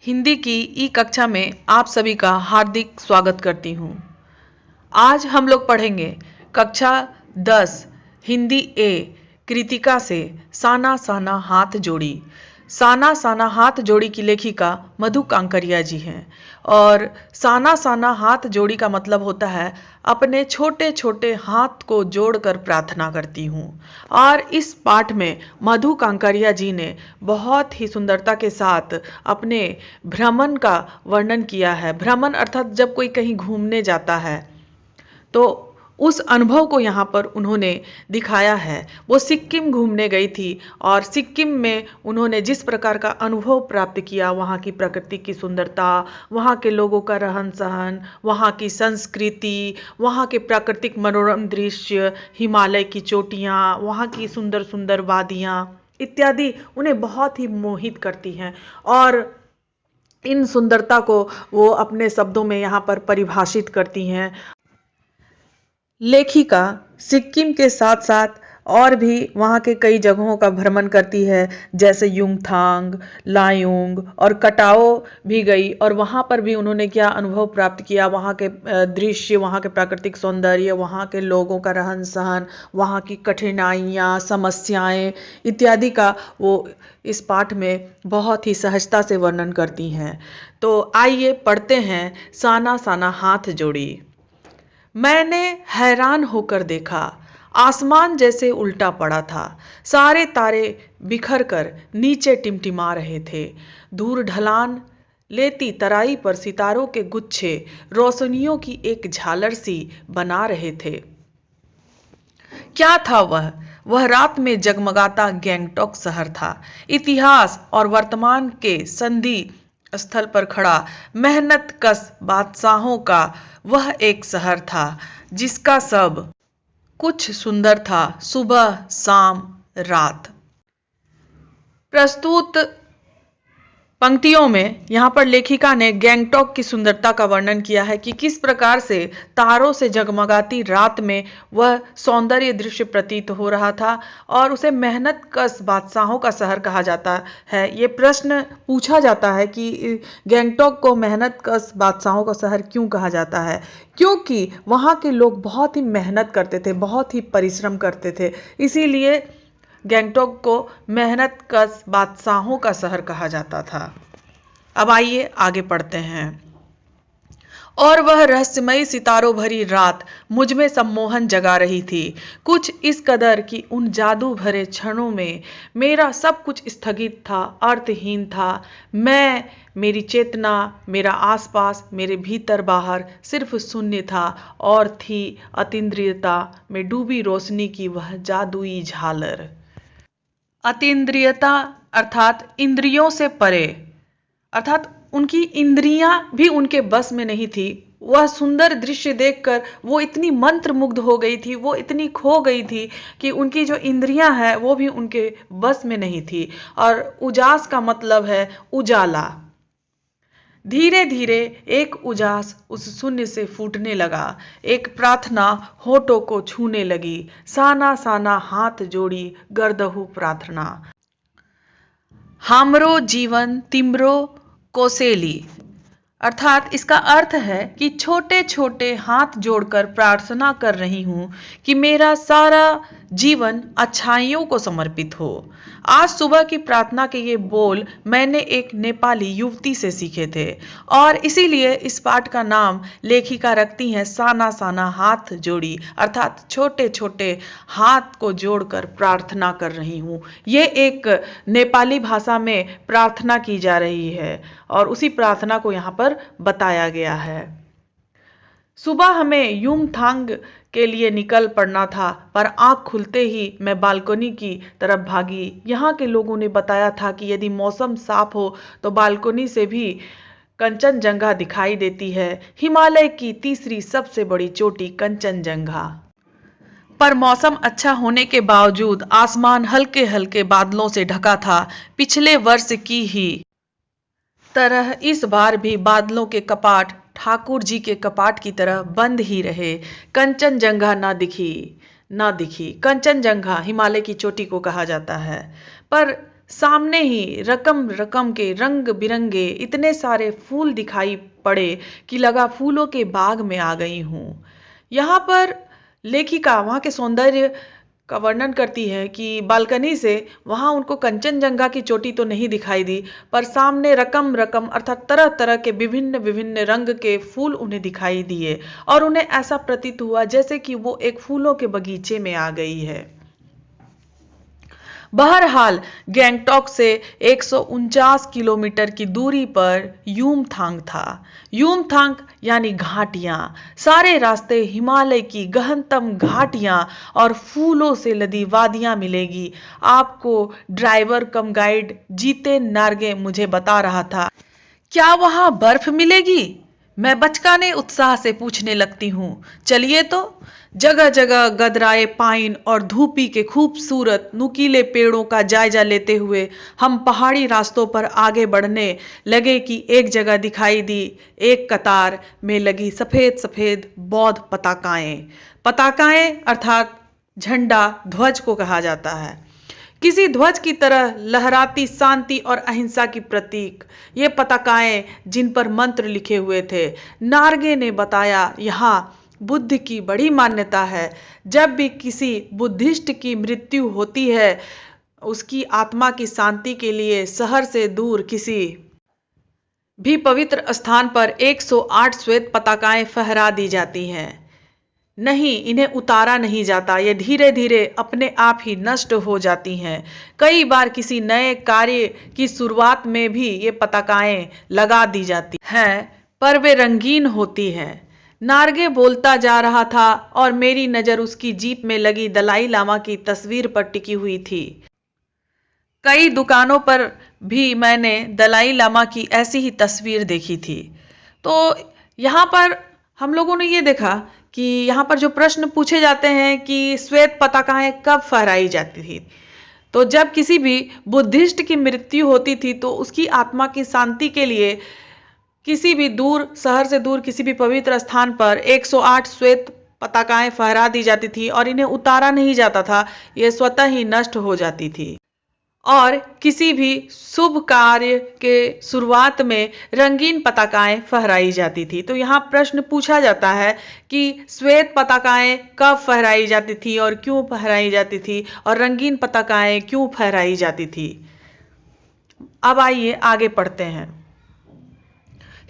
हिंदी की ई कक्षा में आप सभी का हार्दिक स्वागत करती हूँ। आज हम लोग पढ़ेंगे कक्षा 10 हिंदी ए कृतिका से साना साना हाथ जोड़ी। साना साना हाथ जोड़ी की लेखिका मधु कांकरिया जी हैं और साना साना हाथ जोड़ी का मतलब होता है अपने छोटे छोटे हाथ को जोड़कर प्रार्थना करती हूँ। और इस पाठ में मधु कांकरिया जी ने बहुत ही सुंदरता के साथ अपने भ्रमण का वर्णन किया है। भ्रमण अर्थात जब कोई कहीं घूमने जाता है तो उस अनुभव को यहाँ पर उन्होंने दिखाया है। वो सिक्किम घूमने गई थी और सिक्किम में उन्होंने जिस प्रकार का अनुभव प्राप्त किया, वहाँ की प्रकृति की सुंदरता, वहाँ के लोगों का रहन सहन, वहाँ की संस्कृति, वहाँ के प्राकृतिक मनोरम दृश्य, हिमालय की चोटियाँ, वहाँ की सुंदर सुंदर वादियाँ इत्यादि उन्हें बहुत ही मोहित करती हैं। और इन सुंदरता को वो अपने शब्दों में यहाँ पर परिभाषित करती हैं। लेखिका सिक्किम के साथ साथ और भी वहाँ के कई जगहों का भ्रमण करती है, जैसे युमथांग, लायुंग और कटाओ भी गई और वहाँ पर भी उन्होंने क्या अनुभव प्राप्त किया, वहाँ के दृश्य, वहाँ के प्राकृतिक सौंदर्य, वहाँ के लोगों का रहन सहन, वहाँ की कठिनाइयाँ, समस्याएं इत्यादि का वो इस पाठ में बहुत ही सहजता से वर्णन करती हैं। तो आइए पढ़ते हैं साना साना हाथ जोड़ी। मैंने हैरान होकर देखा, आसमान जैसे उल्टा पड़ा था। सारे तारे बिखर कर नीचे टिमटिमा रहे थे। दूर ढलान लेती तराई पर सितारों के गुच्छे रोशनियों की एक झालर सी बना रहे थे। क्या था वह रात में जगमगाता गैंगटॉक शहर था। इतिहास और वर्तमान के संधि स्थल पर खड़ा मेहनत कश बादशाहों का वह एक शहर था, जिसका सब कुछ सुंदर था, सुबह शाम रात। प्रस्तुत पंक्तियों में यहाँ पर लेखिका ने गैंगटॉक की सुंदरता का वर्णन किया है कि किस प्रकार से तारों से जगमगाती रात में वह सौंदर्य दृश्य प्रतीत हो रहा था और उसे मेहनत कश बादशाहों का शहर कहा जाता है। ये प्रश्न पूछा जाता है कि गैंगटॉक को मेहनत कश बादशाहों का शहर क्यों कहा जाता है, क्योंकि वहाँ के लोग बहुत ही मेहनत करते थे, बहुत ही परिश्रम करते थे, इसीलिए गैंगटॉक को मेहनत कश बादशाहों का शहर कहा जाता था। अब आइए आगे पढ़ते हैं। और वह रहस्यमयी सितारों भरी रात मुझ में सम्मोहन जगा रही थी, कुछ इस कदर कि उन जादू भरे क्षणों में मेरा सब कुछ स्थगित था, अर्थहीन था। मैं, मेरी चेतना, मेरा आसपास, मेरे भीतर बाहर सिर्फ शून्य था और थी अतीन्द्रियता में डूबी रोशनी की वह जादुई झालर। अतीन्द्रियता अर्थात इंद्रियों से परे, अर्थात उनकी इंद्रियां भी उनके बस में नहीं थी। वह सुंदर दृश्य देखकर वो इतनी मंत्रमुग्ध हो गई थी, वो इतनी खो गई थी कि उनकी जो इंद्रियां हैं वो भी उनके बस में नहीं थी। और उजास का मतलब है उजाला। धीरे धीरे एक उजास उस शून्य से फूटने लगा, एक प्रार्थना होठों को छूने लगी। साना साना हाथ जोड़ी गर्दहु प्रार्थना। हामरो जीवन तिमरो कोसेली, अर्थात इसका अर्थ है कि छोटे छोटे हाथ जोड़कर प्रार्थना कर रही हूं कि मेरा सारा जीवन अच्छाइयों को समर्पित हो। आज सुबह की प्रार्थना के ये बोल मैंने एक नेपाली युवती से सीखे थे और इसीलिए इस पाठ का नाम लेखिका रखती हैं साना साना हाथ जोड़ी, अर्थात छोटे छोटे हाथ को जोड़कर प्रार्थना कर रही हूँ। ये एक नेपाली भाषा में प्रार्थना की जा रही है और उसी प्रार्थना को यहाँ पर बताया गया है। सुबह हमें युमथांग के लिए निकल पड़ना था, पर आंख खुलते ही मैं बालकनी की तरफ भागी। यहाँ के लोगों ने बताया था कि यदि मौसम साफ हो तो बालकनी से भी कंचनजंगा दिखाई देती है, हिमालय की तीसरी सबसे बड़ी चोटी कंचनजंगा। पर मौसम अच्छा होने के बावजूद आसमान हल्के हल्के बादलों से ढका था। पिछले वर्ष की ही तरह इस बार भी बादलों के कपाट ठाकुर जी के कपाट की तरह बंद ही रहे। कंचनजंगा ना दिखी। कंचनजंगा हिमालय की चोटी को कहा जाता है, पर सामने ही रकम रकम के रंग बिरंगे इतने सारे फूल दिखाई पड़े कि लगा फूलों के बाग में आ गई हूँ। यहाँ पर लेखिका वहाँ के सौंदर्य का वर्णन करती है कि बालकनी से वहाँ उनको कंचनजंगा की चोटी तो नहीं दिखाई दी, पर सामने रकम रकम अर्थात तरह तरह के विभिन्न विभिन्न रंग के फूल उन्हें दिखाई दिए और उन्हें ऐसा प्रतीत हुआ जैसे कि वो एक फूलों के बगीचे में आ गई है। बहरहाल गैंगटॉक से 149 किलोमीटर की दूरी पर युमथांग था। युमथांग यानी घाटियां, सारे रास्ते हिमालय की गहनतम घाटियां और फूलों से लदी वादियां मिलेगी। आपको ड्राइवर कम गाइड जीतेन नार्गे मुझे बता रहा था। क्या वहां बर्फ मिलेगी? मैं बचकाने उत्साह से पूछने लगती हूँ। चलिए तो। जगह जगह गदराए पाइन और धूपी के खूबसूरत नुकीले पेड़ों का जायजा लेते हुए हम पहाड़ी रास्तों पर आगे बढ़ने लगे कि एक जगह दिखाई दी एक कतार में लगी सफेद सफेद बौद्ध पताकाएं। पताकाएं अर्थात झंडा, ध्वज को कहा जाता है। किसी ध्वज की तरह लहराती शांति और अहिंसा की प्रतीक ये पताकाएं, जिन पर मंत्र लिखे हुए थे। नार्गे ने बताया, यहाँ बुद्ध की बड़ी मान्यता है। जब भी किसी बुद्धिस्ट की मृत्यु होती है, उसकी आत्मा की शांति के लिए शहर से दूर किसी भी पवित्र स्थान पर 108 श्वेत पताकाएं फहरा दी जाती हैं। नहीं, इन्हें उतारा नहीं जाता, ये धीरे धीरे अपने आप ही नष्ट हो जाती हैं। कई बार किसी नए कार्य की शुरुआत में भी ये पताकाएं लगा दी जाती हैं, पर वे रंगीन होती हैं। नार्गे बोलता जा रहा था और मेरी नजर उसकी जीप में लगी दलाई लामा की तस्वीर पर टिकी हुई थी। कई दुकानों पर भी मैंने दलाई लामा की ऐसी ही तस्वीर देखी थी। तो यहाँ पर हम लोगों ने ये देखा कि यहाँ पर जो प्रश्न पूछे जाते हैं कि श्वेत पताकाएं कब फहराई जाती थी, तो जब किसी भी बुद्धिस्ट की मृत्यु होती थी तो उसकी आत्मा की शांति के लिए किसी भी दूर शहर से दूर किसी भी पवित्र स्थान पर 108 श्वेत पताकाएं फहरा दी जाती थी और इन्हें उतारा नहीं जाता था, ये स्वतः ही नष्ट हो जाती थी। और किसी भी शुभ कार्य के शुरुआत में रंगीन पताकाएं फहराई जाती थी। तो यहाँ प्रश्न पूछा जाता है कि श्वेत पताकाएं कब फहराई जाती थी और क्यों फहराई जाती थी, और रंगीन पताकाएं क्यों फहराई जाती थी। अब आइए आगे पढ़ते हैं।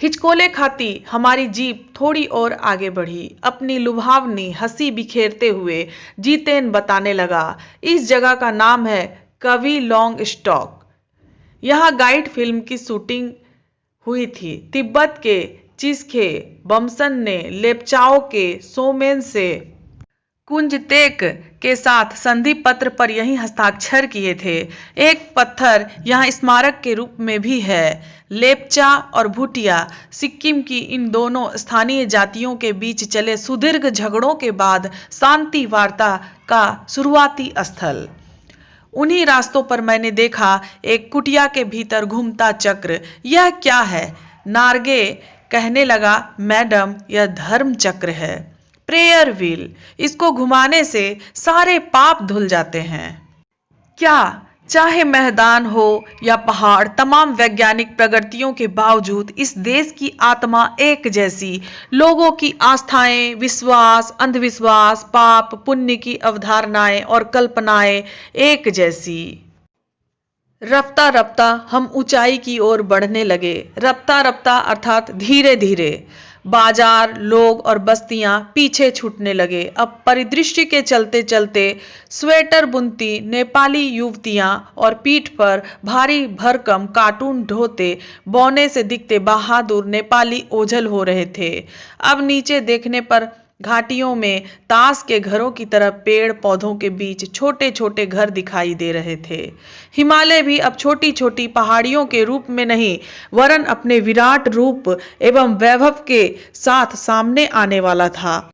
हिचकोले खाती हमारी जीप थोड़ी और आगे बढ़ी। अपनी लुभावनी हंसी बिखेरते हुए जीतेन बताने लगा, इस जगह का नाम है कवि लॉन्ग स्टॉक। यहाँ गाइड फिल्म की शूटिंग हुई थी। तिब्बत के चिस्खे बमसन ने लेप्चाओ के सोमेन से कुंजतेक के साथ संधि पत्र पर यही हस्ताक्षर किए थे। एक पत्थर यहाँ स्मारक के रूप में भी है। लेप्चा और भूटिया सिक्किम की इन दोनों स्थानीय जातियों के बीच चले सुदीर्घ झगड़ों के बाद शांति वार्ता का शुरुआती स्थल। उन्हीं रास्तों पर मैंने देखा एक कुटिया के भीतर घूमता चक्र। यह क्या है? नार्गे कहने लगा, मैडम, यह धर्म चक्र है, प्रेयर व्हील। इसको घुमाने से सारे पाप धुल जाते हैं। क्या चाहे मैदान हो या पहाड़, तमाम वैज्ञानिक प्रगतियों के बावजूद इस देश की आत्मा एक जैसी। लोगों की आस्थाएं, विश्वास, अंधविश्वास, पाप पुण्य की अवधारणाएं और कल्पनाएं एक जैसी। रफ्ता रफ्ता हम ऊंचाई की ओर बढ़ने लगे। रफ्ता रफ्ता अर्थात धीरे धीरे। बाजार, लोग और बस्तियां पीछे छूटने लगे। अब परिदृश्य के चलते चलते स्वेटर बुनती नेपाली युवतियां और पीठ पर भारी भरकम कार्टून ढोते बौने से दिखते बहादुर नेपाली ओझल हो रहे थे। अब नीचे देखने पर घाटियों में ताश के घरों की तरह पेड़ पौधों के बीच छोटे छोटे घर दिखाई दे रहे थे। हिमालय भी अब छोटी छोटी पहाड़ियों के रूप में नहीं, वरन अपने विराट रूप एवं वैभव के साथ सामने आने वाला था।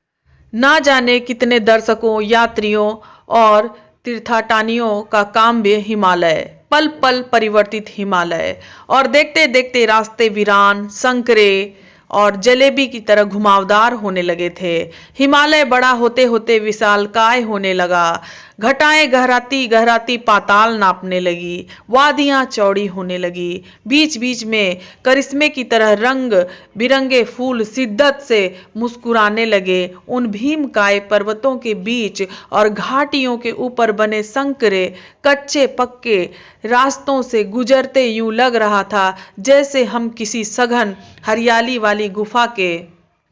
ना जाने कितने दर्शकों, यात्रियों और तीर्थाटनियों का काम्य हिमालय, पल पल परिवर्तित हिमालय। और देखते देखते रास्ते वीरान, संकरे और जलेबी की तरह घुमावदार होने लगे थे। हिमालय बड़ा होते होते विशालकाय होने लगा। घटाएं गहराती गहराती पाताल नापने लगी, वादियां चौड़ी होने लगी, बीच बीच में करिश्मे की तरह रंग बिरंगे फूल शिद्दत से मुस्कुराने लगे। उन भीमकाय पर्वतों के बीच और घाटियों के ऊपर बने संकरे कच्चे पक्के रास्तों से गुजरते यूं लग रहा था जैसे हम किसी सघन हरियाली वाली गुफा के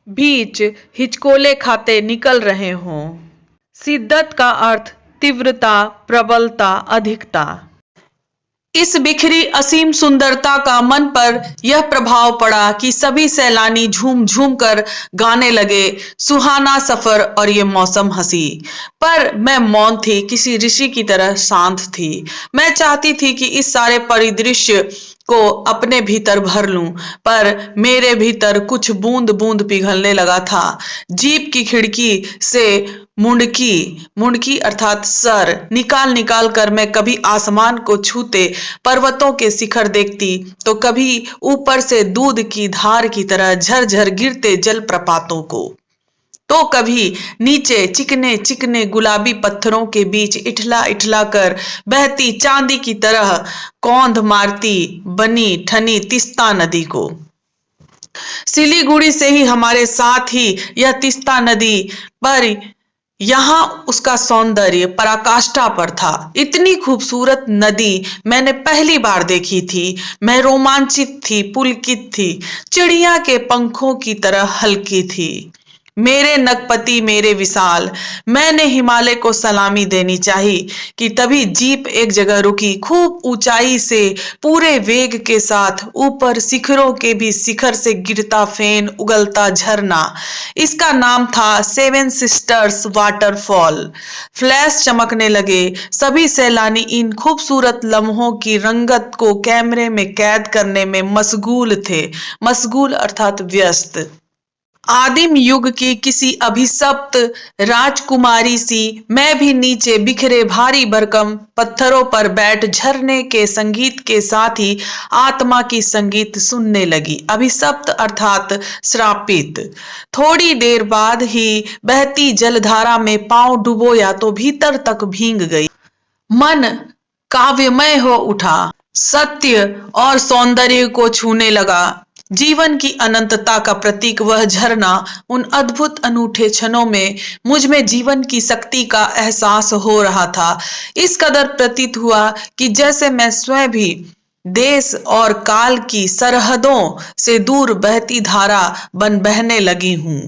बीच हिचकोले खाते निकल रहे हों। शिद्दत का अर्थ तीव्रता, प्रबलता, अधिकता। इस बिखरी असीम सुंदरता का मन पर यह प्रभाव पड़ा कि सभी सैलानी झूम झूम कर गाने लगे, सुहाना सफर और ये मौसम हंसी। पर मैं मौन थी, किसी ऋषि की तरह शांत थी। मैं चाहती थी कि इस सारे परिदृश्य को अपने भीतर भर लूं, पर मेरे भीतर कुछ बूंद बूंद पिघलने लगा था। जीप की खिड़की से मुंडकी अर्थात सर निकाल निकाल कर मैं कभी आसमान को छूते पर्वतों के शिखर देखती, तो कभी ऊपर से दूध की धार की तरह झरझर गिरते जलप्रपातों को, तो कभी नीचे चिकने चिकने गुलाबी पत्थरों के बीच इठला इठला कर बहती चांदी की तरह कौंध मारती बनी ठनी तीस्ता नदी को। सिलीगुड़ी से ही हमारे साथ ही यह तीस्ता नदी, पर यहाँ उसका सौंदर्य पराकाष्ठा पर था। इतनी खूबसूरत नदी मैंने पहली बार देखी थी। मैं रोमांचित थी, पुलकित थी, चिड़िया के पंखों की तरह हल्की थी। मेरे नगपति मेरे विशाल, मैंने हिमालय को सलामी देनी चाही कि तभी जीप एक जगह रुकी। खूब ऊंचाई से पूरे वेग के साथ ऊपर शिखरों के भी शिखर से गिरता फेन उगलता झरना। इसका नाम था सेवन सिस्टर्स वाटरफॉल। फ्लैश चमकने लगे। सभी सैलानी इन खूबसूरत लम्हों की रंगत को कैमरे में कैद करने में मशगूल थे। मशगूल अर्थात व्यस्त। आदिम युग की किसी अभिशप्त राजकुमारी सी मैं भी नीचे बिखरे भारी भरकम पत्थरों पर बैठ झरने के संगीत के साथ ही आत्मा की संगीत सुनने लगी। अभिशप्त अर्थात श्रापित। थोड़ी देर बाद ही बहती जलधारा में पांव डुबोया तो भीतर तक भींग गई। मन काव्यमय हो उठा, सत्य और सौंदर्य को छूने लगा। जीवन की अनंतता का प्रतीक वह झरना। उन अद्भुत अनूठे क्षणों में मुझ में जीवन की शक्ति का एहसास हो रहा था। इस कदर प्रतीत हुआ कि जैसे मैं स्वयं भी देश और काल की सरहदों से दूर बहती धारा बन बहने लगी हूँ।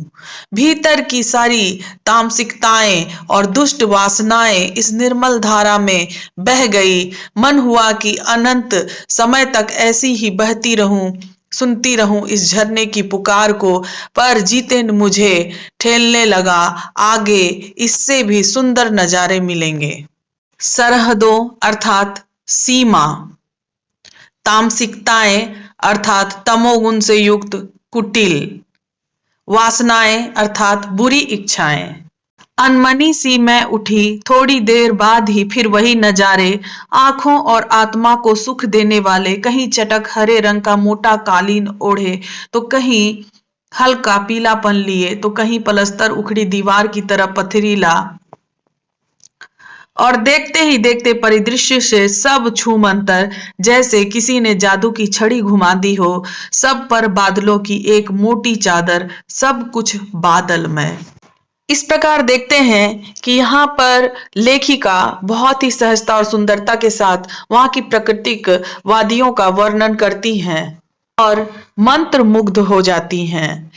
भीतर की सारी तामसिकताएं और दुष्ट वासनाएं इस निर्मल धारा में बह गई। मन हुआ कि अनंत समय तक ऐसी ही बहती रहूं, सुनती रहूं इस झरने की पुकार को। पर जीते मुझे ठेलने लगा, आगे इससे भी सुंदर नजारे मिलेंगे। सरहदों अर्थात सीमा, तामसिकताएं अर्थात तमोगुण से युक्त कुटिल, वासनाएं अर्थात बुरी इच्छाएं। अनमनी सी मैं उठी। थोड़ी देर बाद ही फिर वही नजारे, आंखों और आत्मा को सुख देने वाले। कहीं चटक हरे रंग का मोटा कालीन ओढ़े तो कहीं हल्का पीलापन लिए, तो कहीं पलस्तर उखड़ी दीवार की तरह पथरीला। और देखते ही देखते परिदृश्य से सब छूमंतर, जैसे किसी ने जादू की छड़ी घुमा दी हो। सब पर बादलों की एक मोटी चादर, सब कुछ बादलमय। इस प्रकार देखते हैं कि यहाँ पर लेखिका बहुत ही सहजता और सुंदरता के साथ वहाँ की प्राकृतिक वादियों का वर्णन करती हैं और मंत्रमुग्ध हो जाती हैं।